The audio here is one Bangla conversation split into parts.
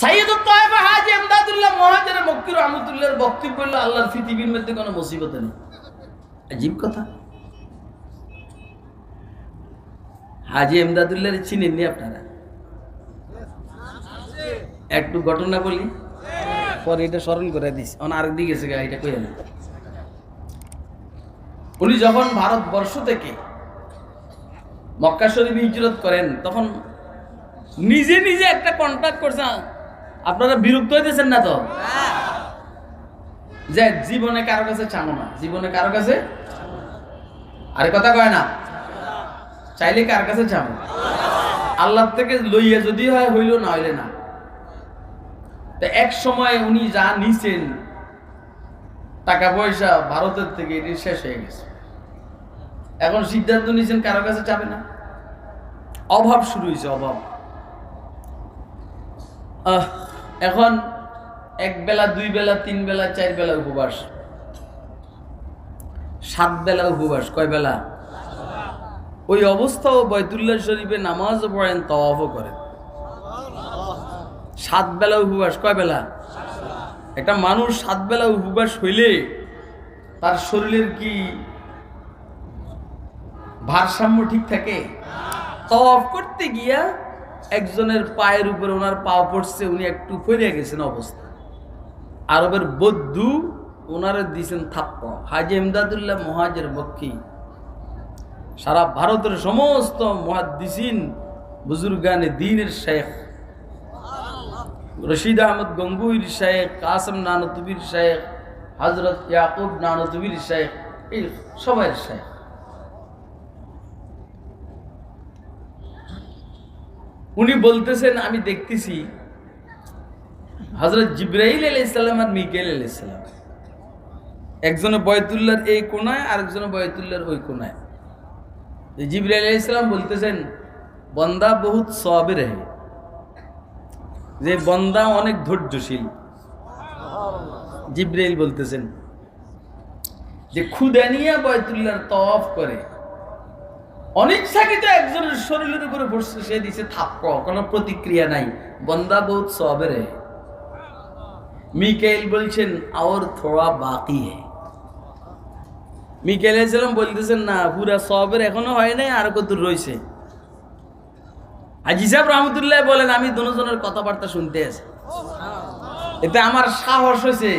সাইয়্যিদুত তায়েফা হাজী ইমদাদুল্লাহ মুহাজির মক্কি রাহমাতুল্লাহর বক্তব্য হলো আল্লাহর পৃথিবীর মধ্যে কোনো মুসিবত নেই। আজীব কথা। হাজী ইমদাদুল্লাহর চিনেননি আপনারা? একটু ঘটনা বলি, পরে এটা স্মরণ করে দিস। আরেক দিকে গেছে, এটা কই না। উনি যখন ভারতবর্ষ থেকে মক্কা শরীফে হিজরত করেন, তখন নিজে নিজে একটা কন্ট্যাক্ট করছেন। আপনারা বিরক্ত হইতেছেন না তো? যে জীবনে কারো কাছে চাবো না, জীবনে কারো কাছে, আরে কথা কয় না, চাইলে কার কাছে চাবো? আল্লাহ থেকে লইয়া যদি হয় হইল, না হইলে না। তো এক সময় উনি যা নিছেন টাকা পয়সা ভারতের থেকে, এটি শেষ হয়ে গেছে। এখন সিদ্ধান্ত নিয়েছেন কারো কাছে যাবে না। অভাব শুরু হয়েছে, অভাব। এখন এক বেলা, দুই বেলা, তিন বেলা, চার বেলা উপবাস, 7 বেলা উপবাস। কয় বেলা? ওই অবস্থাও বাইতুল্লাহ শরীফে নামাজও পড়েন, তাওয়াফও করেন। 7 বেলা উপবাস। কয় বেলা? একটা মানুষ 7 বেলা উপবাস হইলে তার শরীরের কি ভারসাম্য ঠিক থাকে? তাওয়াফ করতে গিয়া একজনের পায়ের উপরে ওনার পাও পড়ছে, উনি একটু পড়ে গেছেন অবস্থা। আরবের বদ্দু ওনারে দিয়েছেন থাপ্পড়। হাজী ইমদাদুল্লাহ মুহাজির মক্কি সারা ভারতের সমস্ত মুহাদ্দিসিন, বুজুর্গানে দ্বীনের শেখ, রশিদ আহমদ গঙ্গুহির শেখ, কাসেম নানতুবির শেখ, হযরত ইয়াকুব নানতুবির শেখ, এই সবাই শেখ। উনি বলতেছেন, আমি দেখতেছি হযরত জিবরাইল আলাইহিস সালাম আর মিকাইল আলাইহিস সালাম, একজনে বাইতুল্লাহর এই কোণায়, আরেকজনে বাইতুল্লাহর ওই কোণায়। জিবরাইল আলাইহিস সালাম বলতেছেন, বন্দা বহুত সবির হে, যে বন্দা অনেক ধৈর্যশীল। জিবরাইল বলতেছেন যে খুদা নিয়ে বাইতুল্লাহর তাওয়াফ করে, অনিচ্ছাকৃত একজনের শরীরের উপরে বসছে, সে দিছে থাপ্পড়, কোনো প্রতিক্রিয়া নাই। বন্দা বহুত সবের হে। মিকাইল বলছেন और थोड़ा बाकी है। মিকাইল আলাইহিস সালাম বলতেছেন, না, পুরা সবের এখনো হয় নাই, আর কত রয়েছে। হাজী সাহেব রহমতুল্লাহ বলেন, আমি দুজনের কথাবার্তা শুনতে আছি, এতে আমার সাহস হয়েছে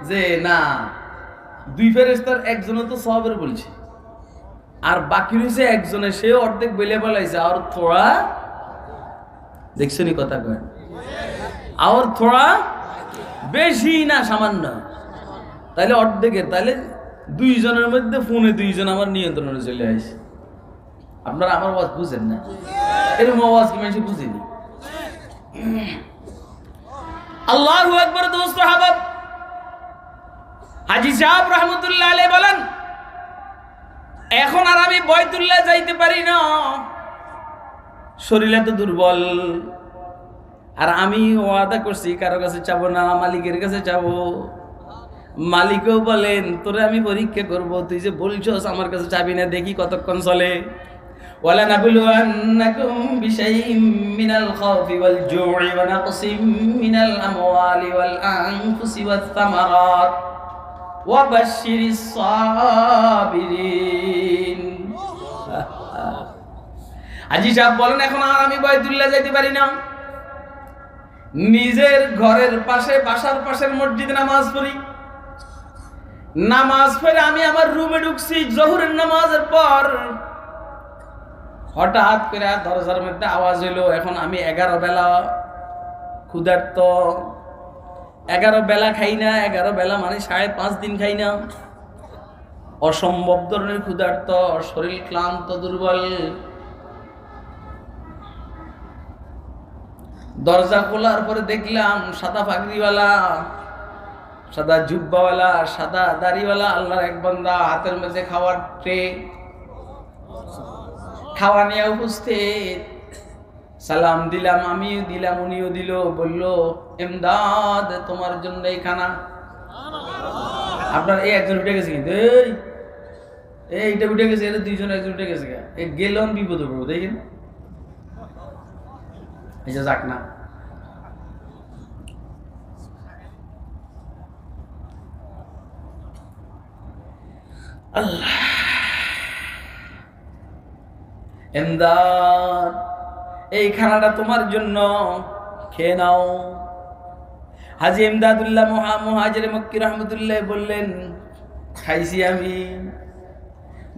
যে না, দুই ফেরেশতার একজনে তো সবের বলছে, আর বাকি রয়েছে একজনে, সে অর্ধেক বলে বলাইছে আর থোড়া। দেখছেনি কথা কয়? আর থোড়া, বেশি না সামান্য। তাইলে অর্ধেকের, তাইলে 2 জনের মধ্যে ফোনে 2 জন আমার নিয়ন্ত্রণে চলে আসে। আপনারা আমার আওয়াজ বুঝেন না? এরকম আওয়াজ কি মানুষ বুঝেনি? আল্লাহু আকবার। দোস্ত হাবাব, হাজী সাহেব রহমতুল্লাহ আলাইহি বলেন, এখন আর আমি বাইতুল্লাহ যাইতে পারি না, শরীর এত দুর্বল। আর আমি ওয়াদা করছি কারো কাছে চাবো না, মালিকের কাছে চাবো। মালিকও বলেন, তোরে আমি পরীক্ষা করব, তুই যে বলছস আমার কাছে চাবি না, দেখি কতক্ষণ চলে। ওয়ালা নাবলুয়ান্নাকুম বিশাইইম মিনাল খাউফি ওয়াল জু'i ওয়া নাকসিম মিনাল আমওয়ালি ওয়াল আনফুসি ওয়াত থামারাত ওয়া বাশশিরিস সাবিরিন। হাজী সাহেব বলেন, এখন আর আমি বাইতুল্লাহ যাইতে পারি না। নিজের ঘরের পাশে, বাসার পাশের মসজিদে নামাজ পড়ি। নামাজ পড়ে আমি আমার রুমে ঢুকছি জোহরের নামাজের পর, হঠাৎ করে দরজার মধ্যে আওয়াজ হইলো। এখন আমি 11 বেলা ক্ষুধার্ত, 11 বেলা খাই না। 11 বেলা মানে 5.5 দিন খাই না। অসম্ভব ধরনের ক্ষুধার্ত, শরীর ক্লান্ত, দুর্বল। দরজা খোলার পরে দেখলাম সাদা পাগড়িওয়ালা, সাদা জুব্বাওয়ালা, সাদা দাড়িওয়ালা আল্লাহর এক বান্দা, হাতের মধ্যে খাওয়ার ট্রে, খাওয়া নিয়ে উপস্থিত। সালাম দিলাম, আমিও দিলাম, উনিও দিল। বলল, এমদাদ, তোমার জন্য এই খানা। আপনার এই একজন উঠে গেছে, কিন্তু এইটা উঠে গেছে, এটা 2 জন, একজন উঠে গেছে। গেলাম বিপদে পড়বো, দেখেন। যাক না, আল্লাহ এমদাদ, এই খানাটা তোমার জন্য, খেয়ে নাও। হাজী ইমদাদুল্লাহ মুহাজির মক্কি রহমতুল্লাহ বললেন, খাইছি আমি।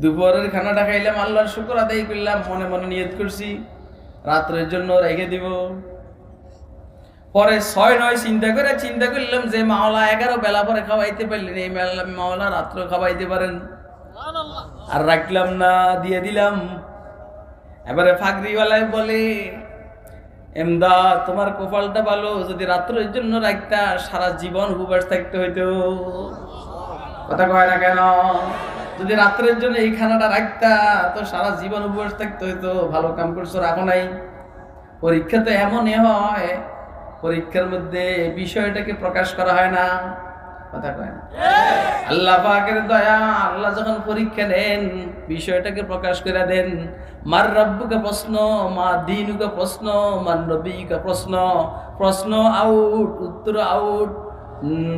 দুপুরের খানাটা খাইলাম, আল্লাহর শুকর আদায় করলাম, মনে মনে নিয়ত করছি রাত্রের জন্য রেখে দিব। পরে 6-9 চিন্তা করলাম যে মাওলা 11 বেলা পরে খাওয়াইতে পারলেন, এই মাওলা রাত্রে খাওয়াইতে পারেন। আর রাখলাম না, দিয়ে দিলাম। এবারে ফাগরিওয়ালায় বলে, এমদাদ তোমার কপালটা ভালো, যদি রাত্রের জন্য রাখতা সারা জীবন উপবাস থাকতে হইতো। কথা কয় না কেন? যদি রাত্রের জন্য এই খানাটা রাখতা তো সারা জীবন উপবাস থাকতে হইতো। ভালো কাম করছো, রাখো নাই। পরীক্ষা তো এমনই হয়, পরীক্ষার মধ্যে বিষয়টাকে প্রকাশ করা হয় না। কথা কয় না? আল্লাহ পাকের দয়া, আল্লাহ যখন পরীক্ষা নেন বিষয়টাকে প্রকাশ করে দেন। মার রাব্বুকা প্রশ্ন, মা দীনুকা প্রশ্ন, মান নবীকা প্রশ্ন। প্রশ্ন আউট, উত্তর আউট।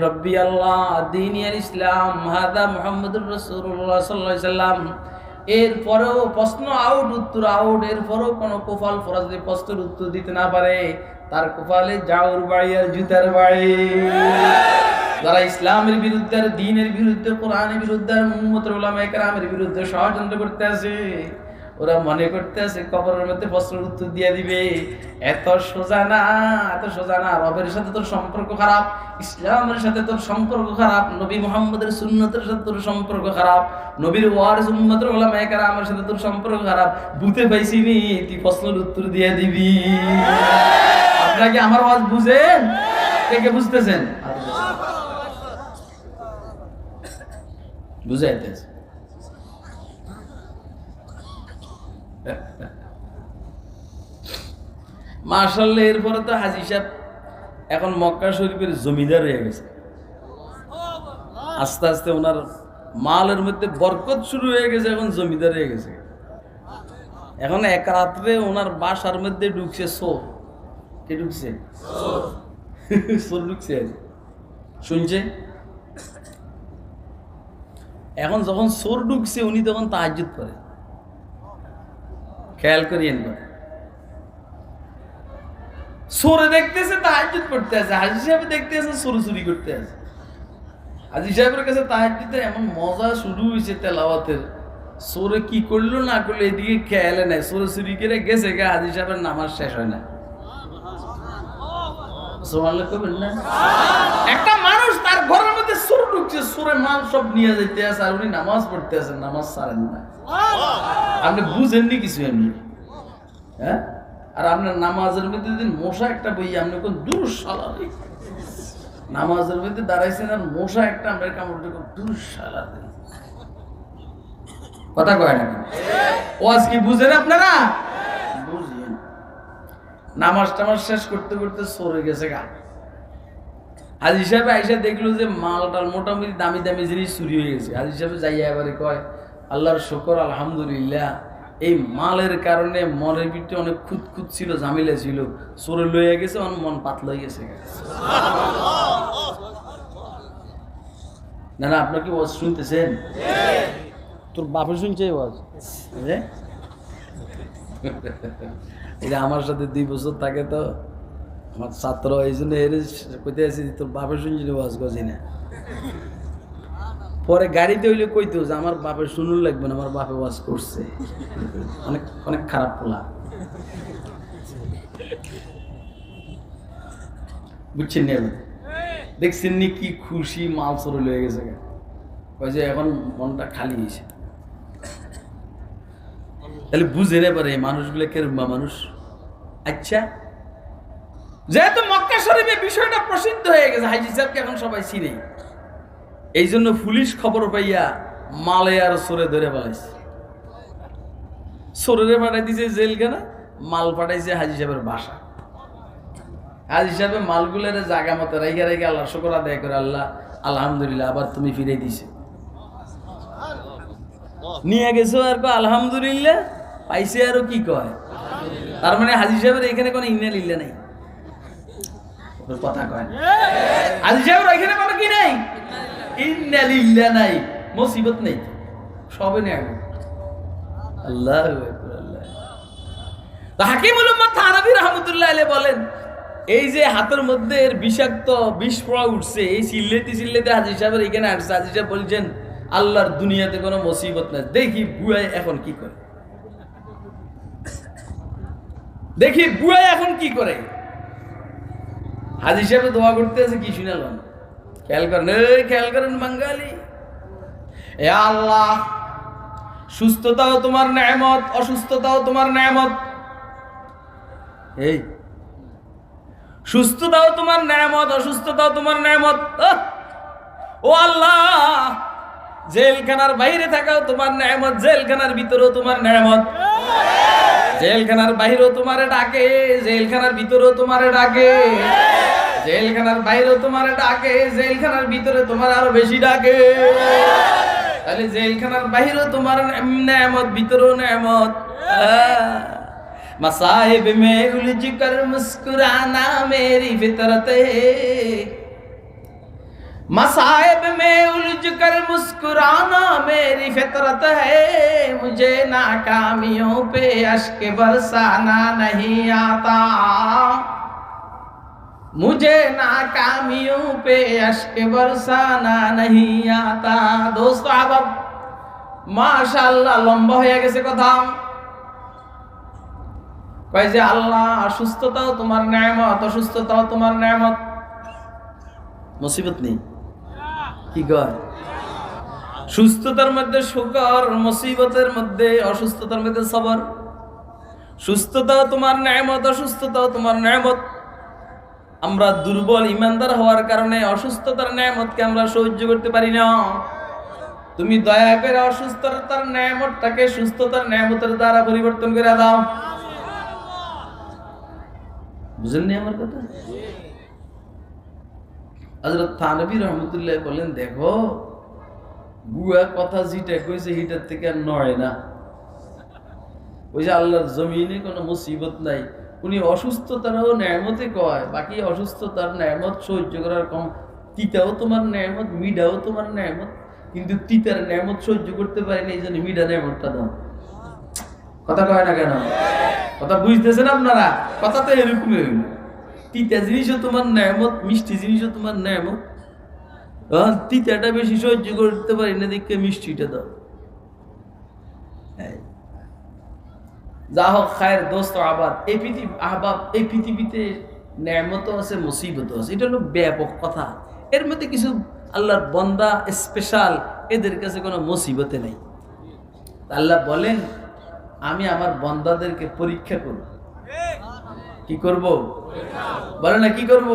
রব্বি আল্লাহ, দীনি আল ইসলাম, হাদা মুহাম্মদুর রাসূলুল্লাহ সাল্লাল্লাহু আলাইহি সাল্লাম। এরপরেও প্রশ্ন আউট, উত্তর আউট। এরপরেও কোনো কোফাল ফরাজ যদি প্রশ্নের উত্তর দিতে না পারে, তার কোফালে জাউর বাড়ি আর জুতার বাড়ি। যারা ইসলামের বিরুদ্ধে, দ্বীনের বিরুদ্ধে, কোরআনের বিরুদ্ধে, উম্মতের উলামায়ে কেরামের বিরুদ্ধে ষড়যন্ত্র করতে আছে, ওরা মনে করতে আছে কবরের মধ্যে প্রশ্নের উত্তর দিয়ে দিবে। এত সোজা না, এত সোজা না। রবের সাথে তোর সম্পর্ক খারাপ, ইসলামের সাথে তোর সম্পর্ক খারাপ, নবী মুহাম্মদের সুন্নতের সাথে তোর সম্পর্ক খারাপ, নবীর ওয়ারিস উম্মতের উলামায়ে কেরামের সাথে তোর সম্পর্ক খারাপ। বুঝতে পাইছি নি, তুই প্রশ্নের উত্তর দিয়ে দিবি। আপনারা কি আমার ওয়াজ বুঝেন? কে কে বুঝতেছেন? বুঝাইতেছে। মাশাআল্লাহ। এরপরে তো হাজী সাহেব এখন মক্কা শরীফের জমিদার হয়ে গেছে। আস্তে আস্তে ওনার মালের মধ্যে বরকত শুরু হয়ে গেছে, এখন জমিদার হয়ে গেছে। এখন এক রাত্রে ওনার বাসার মধ্যে ঢুকছে চোর। কে ঢুকছে? চোর ঢুকছে। শুনছে? এখন যখন চোর ঢুকছে উনি তখন তাহাজ্জুদ করে। খেয়াল করিয়েন, চোরে দেখতেছে তাহাজ্জুদ করতে আছে, হাজী সাহেব দেখতেছে চোর চুরি করতে আছে। হাজী সাহেবের কাছে তাহাজ্জুদের এমন মজা শুরু হয়েছে তেলাওয়াতের, চোরে কি করলো না করলো এদিকে খেয়ালে নাই। চোরে চুরি করে গেছে গা, হাজী সাহেবের নামাজ শেষ হয় না। একটা মানুষ তার ঘরের মধ্যে চোর ঢুকছে, চোরে মাল সব নিয়ে যেতে আছে, আর উনি নামাজ পড়তে আছেন, নামাজ ছাড়েন না। আপনি বুঝেননি কিছু এমনি? হ্যাঁ? আর আপনার নামাজের মধ্যে দিন মশা একটা বই, আপনি কোন দূর সালারি নামাজের মধ্যে দাঁড়াইছেন আর মশা একটা আমরা কামড় দেখুন, দূর সালারি। কথা কয় না? ওয়াজ কি বুঝেন আপনারা? বুঝেন। নামাজ টামাজ শেষ করতে করতে সরে গেছে গা। হাজী সাহেব আইসা দেখলো যে মালটার মোটামুটি দামি দামি জিনিস চুরি হয়ে গেছে। হাজী সাহেব যাইয়া এবারে কয়, আল্লাহর শুকর, আলহামদুলিল্লাহ, এই মালের কারণে মনের ভিতরে অনেক খুঁতখুত ছিল, ঝামেলা ছিল, চোরে লইয়া গেছে, আমার মন পাতলা হয়ে গেছে। না না, আপনার কি ওয়াজ শুনতেছেন? তোর বাপে শুনছে ওয়াজ? এটা আমার সাথে 2 বছর থাকে তো আমার ছাত্র, এই জন্য এর কইতে আছি তোর বাপে শুনছি ওয়াজ গজি না। পরে গাড়িতে হইলে কইতো যে আমার বাপের শুনুন লাগবে না, আমার বাপে ওয়াজ করছে। অনেক অনেক খারাপ পোলা, বুঝছেন নি? দেখছেন নি কি খুশি, মাল চোরে লয়ে গেছে, কই যে এখন মনটা খালি হয়েছে। তাহলে বুঝে নে পারে মানুষগুলো কেরম মানুষ। আচ্ছা, যেহেতু মক্কা শরীফে বিষয়টা প্রসিদ্ধ হয়ে গেছে, হাজী সাহেবকে এখন সবাই চিনে, এই জন্য পুলিশ খবর পাইয়া মালে আর চোরে ধরে পালাইছে। চোরে পাঠাই দিছে জেলখানা, মাল পাঠাইছে হাজী সাহেবের বাসা। হাজী সাহেবের মালগুলোর জায়গা মতো রেখে রেখে আল্লাহ শুকর আদায় করে, আল্লাহ আলহামদুলিল্লাহ, আবার তুমি ফিরে দিছে। নিয়ে গেছো আর আলহামদুলিল্লাহ, পাইছে আরো কি কয়। তার মানে হাজী সাহেবের এখানে কোনো ইন্নালিল্লাহ নাই। কথা কয় হাজী সাহেবের এখানে কোনো কি নাই, ইন্নালিল্লাহ নাই, মুসিবত নেই। সবে নিয়ামত। আল্লাহু আকবার, আল্লাহ। তো হাকিমুল উম্মাহ থানভী রাহমাতুল্লাহ আলাইহি বলেন, এই যে হাতের মধ্যে এর বিষাক্ত বিষ পড়া উঠছে, এই চিল্লাতে চিল্লাতে হাজী সাহেবের এখানে আসছে। হাজী সাহেব বলছেন, আল্লাহর দুনিয়াতে কোনো মুসিবত নাই, দেখি বুয়াই এখন কি করে, দেখি বুয়াই এখন কি করে। হাজী সাহেব দোয়া করতে আছে, কি শুনালাম খেয়াল করেন, এই খেয়াল করেন বাঙালি। এ আল্লাহ, সুস্থতাও তোমার নেয়ামত, অসুস্থতাও তোমার নেয়ামত। এই সুস্থতাও তোমার নেয়ামত, অসুস্থতাও তোমার নেয়ামত। ও আল্লাহ, জেলখানার বাইরে থাকাও তোমার নেয়ামত, জেলখানার ভিতরেও তোমার নেয়ামত। জেলখানার বাইরেও তোমারে ডাকে, জেলখানার ভিতরেও তোমারে ডাকে, জেলখানার বাইরেও তোমারে ডাকে, জেলখানার ভিতরে তোমার আরো বেশি ডাকে। তাহলে জেলখানার বাইরেও তোমার নেয়ামত, ভিতরেও নেয়ামত। मसाइब में उलझ कर मुस्कुराना मेरी फितरत है, मसाइब में उलझ कर मुस्कुराना मेरी फितरत है। मुझे नाकामियों पे अश्क बरसाना नहीं आता, मुझे नाकामियों पे अश्क बरसाना नहीं आता। दोस्तों अब माशाअल्लाह लंबा हो गया কথা। কয় যে আল্লাহ, অসুস্থতাও তোমার নেয়ামত, অসুস্থতাও তোমার নেয়ামত। মুসিবত নেই, কি কয়? সুস্থতার মধ্যে শুকর, মুসিবতের মধ্যে, অসুস্থতার মধ্যে সবর। সুস্থতাও তোমার নেয়ামত, অসুস্থতাও তোমার নেয়ামত। আমরা দুর্বল ইমানদার হওয়ার কারণে অসুস্থতার নেয়ামতকে আমরা সহ্য করতে পারি না। তুমি দয়া করে অসুস্থতার নেয়ামতটাকে সুস্থতার নেয়ামতের দ্বারা পরিবর্তন করে দাও। বুঝেননি আমার কথা? হযরত থানভী রাহমাতুল্লাহ বলেন, দেখো বুয়া কথা যেটা কইছে হিটার থেকে আর নয় না। ওই যে আল্লাহর জমিনে কোনো মুসিবত নাই, উনি অসুস্থতারও নেয়ামতে কয়, বাকি অসুস্থতার নেয়ামত সহ্য করার কম। তিতাও তোমার নেয়ামত, মিডাও তোমার নেয়ামত, কিন্তু তিতার নেয়ামত সহ্য করতে পারেনি, এই জন্য মিডা নেয়ামতটা দাও। কথা কয় না কেন? কথা বুঝতেছেন আপনারা? কথা তো এরকমই হইল। তিতা জিনিসও তোমার নেয়ামত, মিষ্টি জিনিসও তোমার নেয়ামত। তিতাটা বেশি সহ্য করতে পারি না, দেখে মিষ্টিটা দাও। যা হোক খায়ের দোস্ত আবাদ, এই পৃথিবীতে নেয়ামতও আছে, মুসিবতও আছে। এটা হলো ব্যাপক কথা। এর মধ্যে কিছু আল্লাহর বান্দা স্পেশাল, এদের কাছে কোনো মুসিবতে নেই। আল্লাহ বলেন, আমি আমার বান্দাদেরকে পরীক্ষা করব। কি করব? বলে না কি করব?